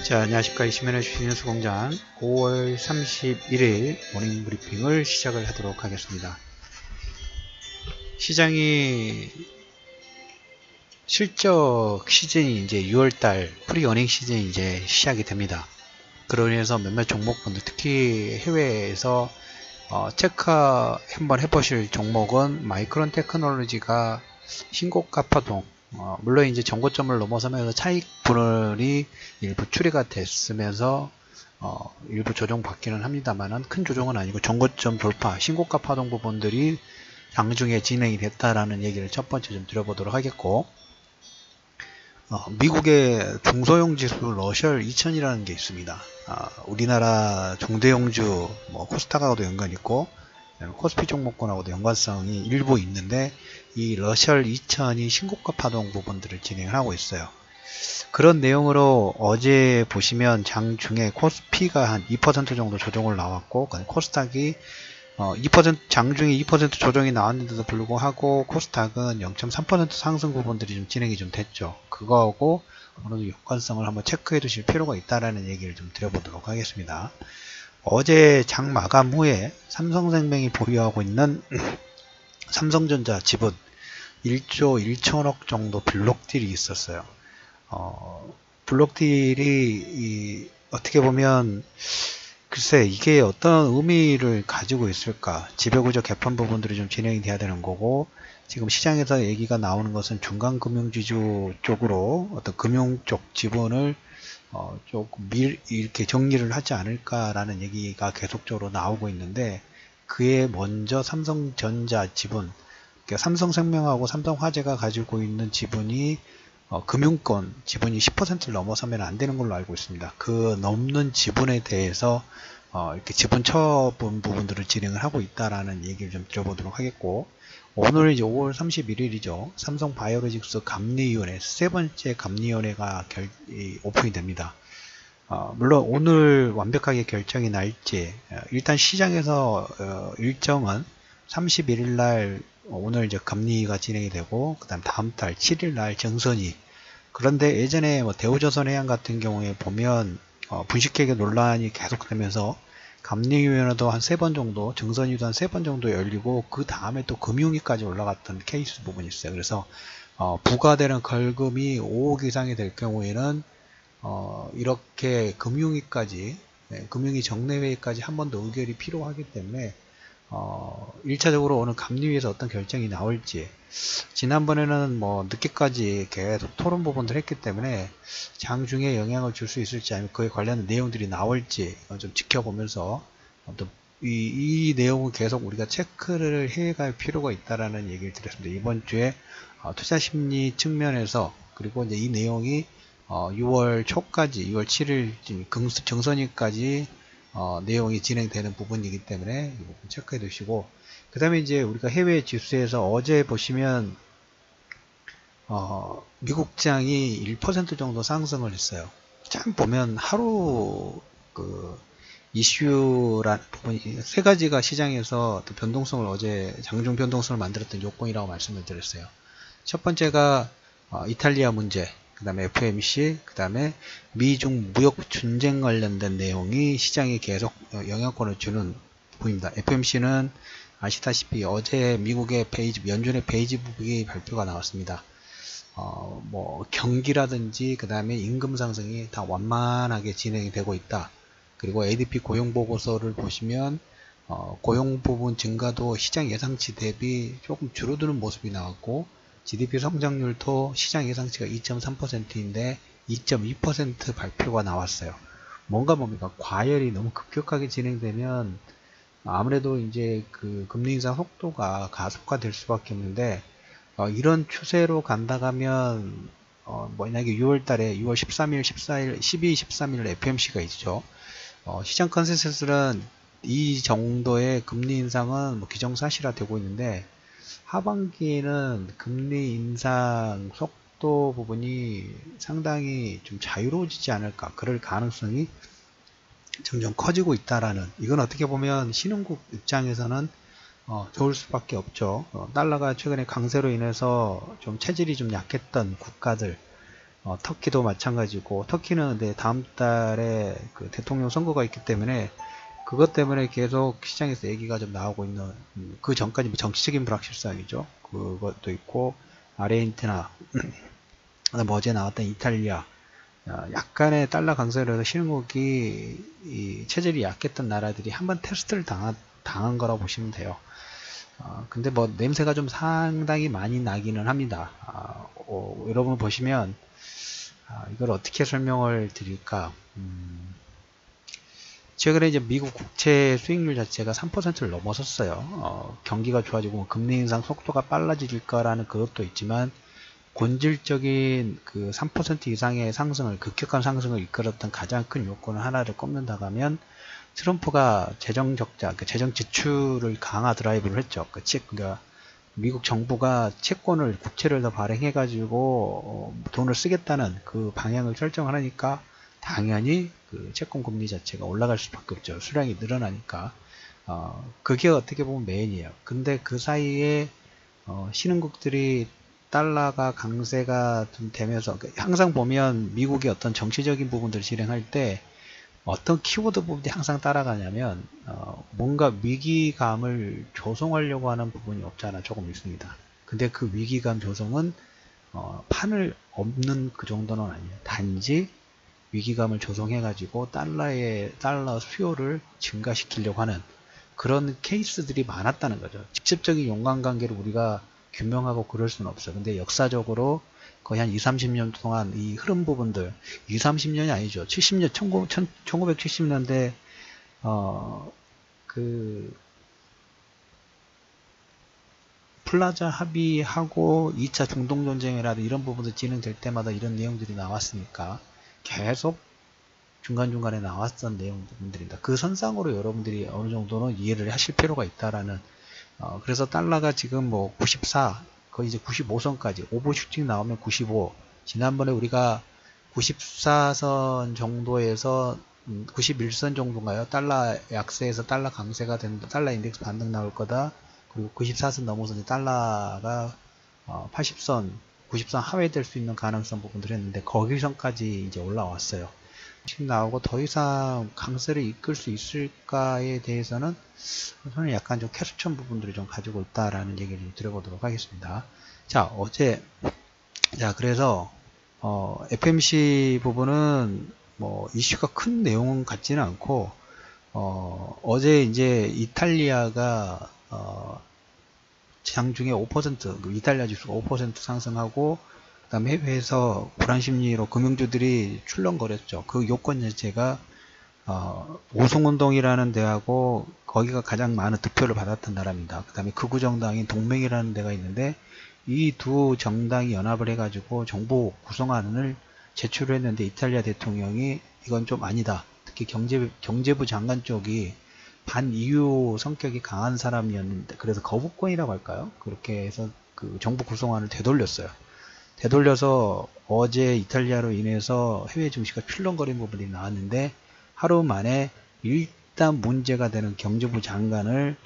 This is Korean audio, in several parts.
자, 안녕하십니까. 이시면의 주식뉴스공장 5월 31일 모닝 브리핑을 시작을 하도록 하겠습니다. 시장이 실적 시즌이 이제 6월달 프리 어닝 시즌이 이제 시작이 됩니다. 그로 인해서 몇몇 종목분들, 특히 해외에서 체크 한번 해보실 종목은 마이크론 테크놀로지가 신고가 파동, 물론 이제 전고점을 넘어서면서 차익 분할이 일부 추리가 됐으면서 일부 조정 받기는 합니다만은 큰 조정은 아니고 전고점 돌파, 신고가 파동 부분들이 장중에 진행이 됐다라는 얘기를 첫 번째 좀 드려보도록 하겠고, 미국의 중소형 지수 러셜 2000이라는 게 있습니다. 우리나라 중대형주 코스닥하고도 연관이 있고 코스피 종목군하고도 연관성이 일부 있는데, 이 러셜 2000이 신고가 파동 부분들을 진행을 하고 있어요. 그런 내용으로 어제 보시면 장중에 코스피가 한 2% 정도 조정을 나왔고, 코스닥이 2% 장중에 2% 조정이 나왔는데도 불구하고 코스닥은 0.3% 상승 부분들이 좀 진행이 좀 됐죠. 그거하고 어느 정도 연관성을 한번 체크해 두실 필요가 있다라는 얘기를 좀 드려보도록 하겠습니다. 어제 장 마감 후에 삼성생명이 보유하고 있는 삼성전자 지분 1조 1천억 정도 블록딜이 있었어요. 블록딜이 어떻게 보면 글쎄 이게 어떤 의미를 가지고 있을까? 지배구조 개편 부분들이 좀 진행이 돼야 되는 거고, 지금 시장에서 얘기가 나오는 것은 중간금융지주 쪽으로 어떤 금융 쪽 지분을 조금 이렇게 정리를 하지 않을까라는 얘기가 계속적으로 나오고 있는데, 그에 먼저 삼성전자 지분, 그러니까 삼성생명하고 삼성화재가 가지고 있는 지분이 금융권 지분이 10%를 넘어서면 안 되는 걸로 알고 있습니다. 그 넘는 지분에 대해서 이렇게 지분 처분 부분들을 진행을 하고 있다라는 얘기를 좀 드려보도록 하겠고, 오늘 이제 5월 31일이죠. 삼성바이오로직스 감리위원회 세 번째 감리위원회가 오픈이 됩니다. 물론 오늘 완벽하게 결정이 날지, 일단 시장에서 일정은 31일 날 오늘 이제 감리가 진행이 되고, 그 다음 달 7일 날 정선이. 그런데 예전에 대우조선해양 같은 경우에 보면 분식회계 논란이 계속되면서 감리위원회도 한 3번 정도, 정선위도 한 3번 정도 열리고, 그 다음에 또 금융위까지 올라갔던 케이스 부분이 있어요. 그래서 부과되는 벌금이 5억 이상이 될 경우에는 이렇게 금융위까지, 금융위 정례회의까지 한 번 더 의결이 필요하기 때문에 1차적으로 오늘 감리위에서 어떤 결정이 나올지, 지난번에는 늦게까지 계속 토론 부분들 했기 때문에 장중에 영향을 줄 수 있을지, 아니면 그에 관련된 내용들이 나올지 좀 지켜보면서 이 내용은 계속 우리가 체크를 해갈 필요가 있다라는 얘기를 드렸습니다. 이번 주에 투자 심리 측면에서, 그리고 이제 이 내용이 6월 초까지, 6월 7일 정선위까지 내용이 진행되는 부분이기 때문에 이 부분 체크해 두시고, 그 다음에 이제 우리가 해외 지수에서 어제 보시면 미국장이 1% 정도 상승을 했어요. 참 보면 하루 이슈라는 부분이 세 가지가 시장에서 변동성을, 어제 장중 변동성을 만들었던 요건이라고 말씀을 드렸어요. 첫 번째가 이탈리아 문제, 그 다음에 FMC, 그 다음에 미중 무역 전쟁 관련된 내용이 시장에 계속 영향권을 주는 부분입니다. FMC는 아시다시피 어제 미국의 연준의 베이지북이 발표가 나왔습니다. 경기라든지 그 다음에 임금 상승이 다 완만하게 진행이 되고 있다. 그리고 ADP 고용 보고서를 보시면 고용 부분 증가도 시장 예상치 대비 조금 줄어드는 모습이 나왔고, GDP 성장률도 시장 예상치가 2.3%인데 2.2% 발표가 나왔어요. 뭡니까? 과열이 너무 급격하게 진행되면 아무래도 이제 그 금리 인상 속도가 가속화될 수밖에 없는데, 이런 추세로 간다가면 만약에 6월 달에 6월 13일, 14일, 12, 13일 FMC가 있죠. 시장 컨센서스는 이 정도의 금리 인상은 기정사실화 되고 있는데, 하반기에는 금리 인상 속도 부분이 상당히 좀 자유로워지지 않을까, 그럴 가능성이 점점 커지고 있다라는, 이건 어떻게 보면 신흥국 입장에서는 좋을 수밖에 없죠. 달러가 최근에 강세로 인해서 좀 체질이 좀 약했던 국가들, 터키도 마찬가지고, 터키는 근데 다음 달에 그 대통령 선거가 있기 때문에 그것 때문에 계속 시장에서 얘기가 좀 나오고 있는, 그 전까지 정치적인 불확실성이죠. 그것도 있고, 아르헨티나, 그다음에 어제 나왔던 이탈리아, 약간의 달러 강세로 해서 실목이 이 체질이 약했던 나라들이 한번 테스트를 당한 거라고 보시면 돼요. 근데 뭐 냄새가 좀 상당히 많이 나기는 합니다. 여러분 보시면 이걸 어떻게 설명을 드릴까? 최근에 이제 미국 국채 수익률 자체가 3%를 넘어섰어요. 경기가 좋아지고 뭐 금리 인상 속도가 빨라질 거라는 그것도 있지만 본질적인 그 3% 이상의 상승을, 급격한 상승을 이끌었던 가장 큰 요건을 하나를 꼽는다고 하면 트럼프가 재정 적자, 그 재정 지출을 강화 드라이브를 했죠. 그러니까 미국 정부가 채권을, 국채를 더 발행해가지고 돈을 쓰겠다는 그 방향을 설정을 하니까 당연히 그 채권 금리 자체가 올라갈 수밖에 없죠. 수량이 늘어나니까. 그게 어떻게 보면 메인이에요. 근데 그 사이에 신흥국들이 달러가 강세가 좀 되면서, 항상 보면 미국의 어떤 정치적인 부분들을 진행할 때 어떤 키워드 부분이 항상 따라가냐면 뭔가 위기감을 조성하려고 하는 부분이 없잖아. 조금 있습니다. 근데 그 위기감 조성은 판을 없는 그 정도는 아니에요. 단지 위기감을 조성해 가지고 달러 수요를 증가시키려고 하는 그런 케이스들이 많았다는 거죠. 직접적인 연관관계를 우리가 규명하고 그럴 수는 없어. 근데 역사적으로 거의 한 2, 30년 동안 이 흐름 부분들, 2, 30년이 아니죠. 70년, 1970년대, 그, 플라자 합의하고 2차 중동전쟁이라든 이런 부분들 진행될 때마다 이런 내용들이 나왔으니까 계속 중간중간에 나왔던 내용들입니다. 그 선상으로 여러분들이 어느 정도는 이해를 하실 필요가 있다라는, 그래서 달러가 지금 뭐 94, 거의 이제 95선까지, 오버슈팅 나오면 95, 지난번에 우리가 94선 정도에서 91선 정도인가요? 달러 약세에서 달러 강세가 된다, 달러 인덱스 반등 나올 거다. 그리고 94선 넘어서 이제 달러가 80선, 90선 하회될 수 있는 가능성 부분들을 했는데 거기선까지 이제 올라왔어요. 지금 나오고 더 이상 강세를 이끌 수 있을까에 대해서는 저는 약간 좀 캐스천 부분들을 좀 가지고 있다라는 얘기를 좀 드려보도록 하겠습니다. 자, 그래서 FMC 부분은 뭐 이슈가 큰 내용은 같지는 않고 어제 이제 이탈리아가 장중에 5%, 이탈리아 지수가 5% 상승하고 그 다음에 해외에서 불안 심리로 금융주들이 출렁거렸죠. 그 요건 자체가 오송운동이라는 데하고 거기가 가장 많은 득표를 받았던 나라입니다. 그 다음에 극우 정당인 동맹이라는 데가 있는데 이 두 정당이 연합을 해가지고 정부 구성안을 제출을 했는데 이탈리아 대통령이 이건 좀 아니다. 특히 경제부 장관 쪽이 반EU 성격이 강한 사람이었는데 그래서 거부권이라고 할까요? 그렇게 해서 그 정부 구성안을 되돌렸어요. 되돌려서 어제 이탈리아로 인해서 해외 증시가 출렁거린 부분이 나왔는데 하루 만에 일단 문제가 되는 경제부 장관을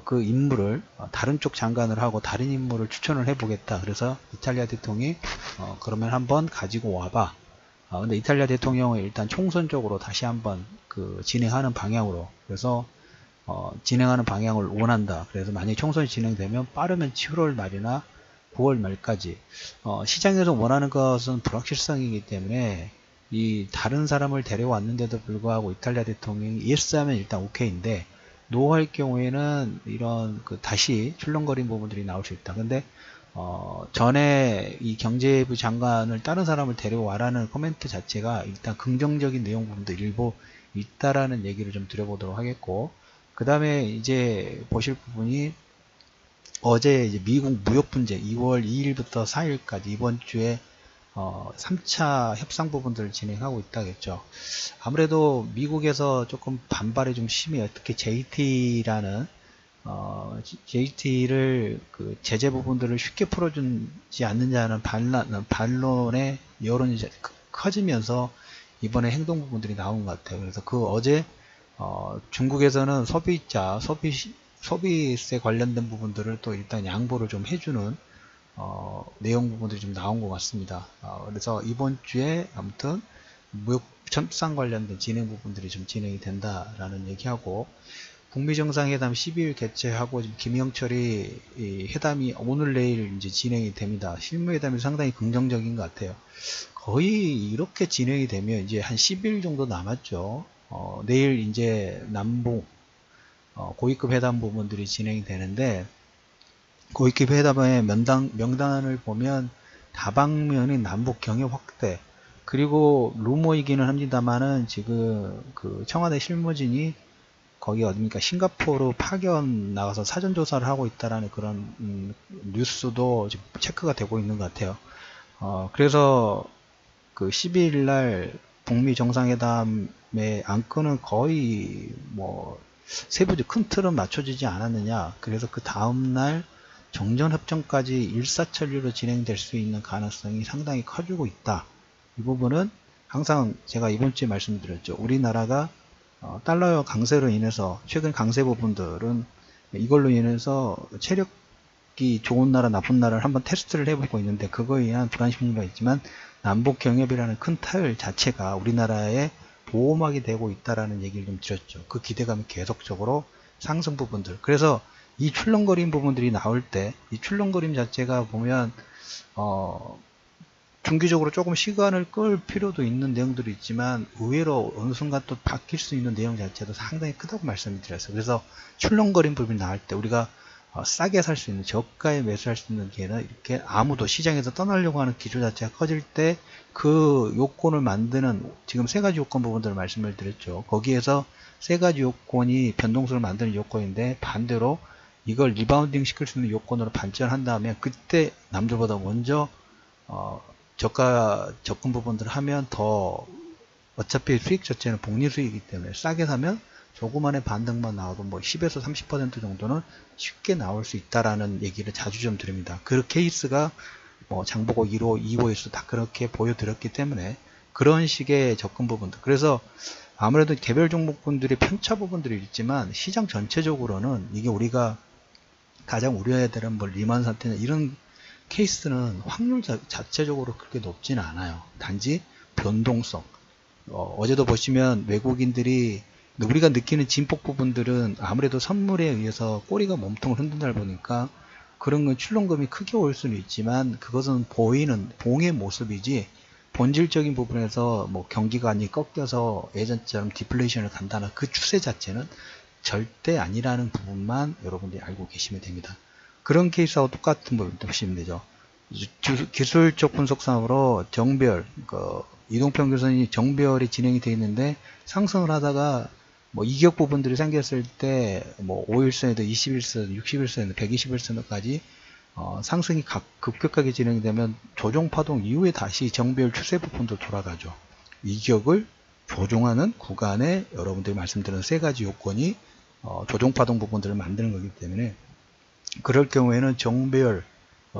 그 인물을 다른 쪽 장관을 하고 다른 인물을 추천을 해보겠다. 그래서 이탈리아 대통령이 그러면 한번 가지고 와봐. 근데 이탈리아 대통령은 일단 총선적으로 다시 한번 그 진행하는 방향으로 그래서 진행하는 방향을 원한다. 그래서 만약에 총선이 진행되면 빠르면 7월 말이나 9월 말까지 시장에서 원하는 것은 불확실성이기 때문에 이 다른 사람을 데려왔는데도 불구하고 이탈리아 대통령이 예스하면 일단 오케이인데 노 할 경우에는 이런 그 다시 출렁거린 부분들이 나올 수 있다. 근데 전에 이 경제부 장관을 다른 사람을 데려와라는 코멘트 자체가 일단 긍정적인 내용 부분도 일부 있다라는 얘기를 좀 드려보도록 하겠고 그 다음에 이제 보실 부분이 어제 이제 미국 무역 분쟁 2월 2일부터 4일까지 이번 주에 3차 협상 부분들을 진행하고 있다겠죠. 아무래도 미국에서 조금 반발이 좀 심해요. 특히 JT라는 JT를 그 제재 부분들을 쉽게 풀어주지 않느냐는 반론의 여론이 커지면서 이번에 행동 부분들이 나온 것 같아요. 그래서 그 어제 중국에서는 소비세 관련된 부분들을 또 일단 양보를 좀 해주는 내용 부분들이 좀 나온 것 같습니다. 그래서 이번 주에 아무튼 무역 협상 관련된 진행 부분들이 좀 진행이 된다라는 얘기하고, 북미 정상회담 12일 개최하고 지금 김영철이 이 회담이 오늘 내일 이제 진행이 됩니다. 실무회담이 상당히 긍정적인 것 같아요. 거의 이렇게 진행이 되면 이제 한 10일 정도 남았죠. 내일 이제 남북 고위급 회담 부분들이 진행이 되는데, 고위급 회담의 명단을 보면 다방면의 남북 경협 확대, 그리고 루머이기는 합니다만은 지금 그 청와대 실무진이 거기 어딥니까 싱가포르 파견 나가서 사전 조사를 하고 있다라는 그런 뉴스도 지금 체크가 되고 있는 것 같아요. 그래서 그 12일 날 북미 정상회담의 안건은 거의 뭐 세부적 큰 틀은 맞춰지지 않았느냐. 그래서 그 다음날 정전협정까지 일사천리로 진행될 수 있는 가능성이 상당히 커지고 있다. 이 부분은 항상 제가 이번 주에 말씀드렸죠. 우리나라가 달러 강세로 인해서 최근 강세 부분들은 이걸로 인해서 체력이 좋은 나라 나쁜 나라를 한번 테스트를 해보고 있는데, 그거에 의한 불안심리가 있지만 남북 경협이라는 큰 틀 자체가 우리나라의 보호막이 되고 있다라는 얘기를 좀 드렸죠. 그 기대감이 계속적으로 상승 부분들. 그래서 이 출렁거림 부분들이 나올 때, 이 출렁거림 자체가 보면 중기적으로 조금 시간을 끌 필요도 있는 내용들이 있지만, 의외로 어느 순간 또 바뀔 수 있는 내용 자체도 상당히 크다고 말씀을 드렸어요. 그래서 출렁거림 부분이 나올 때 우리가 싸게 살 수 있는, 저가에 매수할 수 있는 기회는 이렇게 아무도 시장에서 떠나려고 하는 기조 자체가 커질 때 그 요건을 만드는, 지금 세 가지 요건 부분들을 말씀을 드렸죠. 거기에서 세 가지 요건이 변동수를 만드는 요건인데, 반대로 이걸 리바운딩 시킬 수 있는 요건으로 반전한다면 그때 남들보다 먼저 저가 접근 부분들을 하면 더, 어차피 수익 자체는 복리 수익이기 때문에 싸게 사면 조그만의 반등만 나와도 뭐 10에서 30% 정도는 쉽게 나올 수 있다라는 얘기를 자주 좀 드립니다. 그 케이스가 뭐 장보고 1호, 2호에서 다 그렇게 보여드렸기 때문에 그런 식의 접근 부분들. 그래서 아무래도 개별 종목분들의 편차 부분들이 있지만 시장 전체적으로는 이게 우리가 가장 우려해야 되는 뭐 리만 사태나 이런 케이스는 확률 자체적으로 그렇게 높지는 않아요. 단지 변동성. 어제도 보시면 외국인들이, 우리가 느끼는 진폭 부분들은 아무래도 선물에 의해서 꼬리가 몸통을 흔든다 보니까 그런 건 출렁금이 크게 올 수는 있지만, 그것은 보이는 봉의 모습이지 본질적인 부분에서 뭐 경기가 많이 꺾여서 예전처럼 디플레이션을 간다는 그 추세 자체는 절대 아니라는 부분만 여러분들이 알고 계시면 됩니다. 그런 케이스하고 똑같은 부분 보시면 되죠. 기술적 분석상으로 정별, 이동평균선이 정별이 진행이 되어 있는데, 상승을 하다가 뭐 이격 부분들이 생겼을 때 뭐 5일선에도 21선, 60일선, 120일선까지 상승이 급격하게 진행이 되면 조종파동 이후에 다시 정별 추세 부분도 돌아가죠. 이격을 조종하는 구간에 여러분들이 말씀드린 세 가지 요건이 조종파동 부분들을 만드는 거기 때문에, 그럴 경우에는 정배열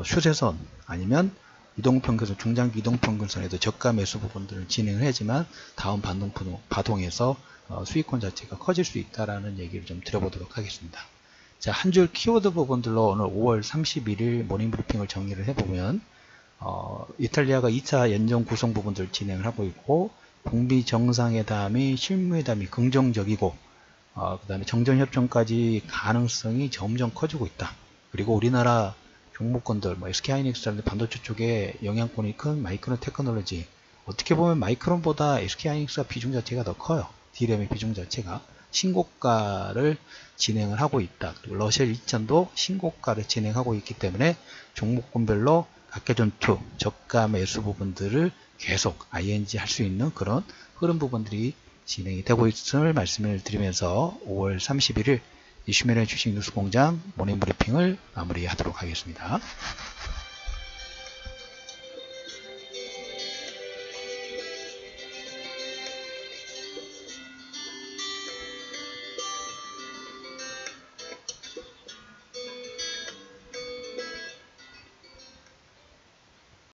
추세선 아니면 이동평균선, 중장기 이동평균선에도 저가 매수 부분들을 진행을 하지만 다음 반동에서 수익권 자체가 커질 수 있다라는 얘기를 좀 드려보도록 하겠습니다. 자, 한 줄 키워드 부분들로 오늘 5월 31일 모닝 브리핑을 정리를 해보면, 이탈리아가 2차 연정 구성 부분들을 진행을 하고 있고, 북미 정상회담이 실무회담이 긍정적이고, 그 다음에 정전협정까지 가능성이 점점 커지고 있다. 그리고 우리나라 종목군들, 뭐 SK하이닉스 반도체 쪽에 영향권이 큰 마이크론 테크놀로지, 어떻게 보면 마이크론보다 SK하이닉스가 비중 자체가 더 커요. D램의 비중 자체가 신고가를 진행을 하고 있다. 그리고 러셀 2000도 신고가를 진행하고 있기 때문에 종목군별로 각계전투, 저가 매수 부분들을 계속 ING 할 수 있는 그런 흐름 부분들이 진행이 되고 있음을 말씀을 드리면서 5월 31일 이슈맨의 주식 뉴스 공장 모닝 브리핑을 마무리하도록 하겠습니다.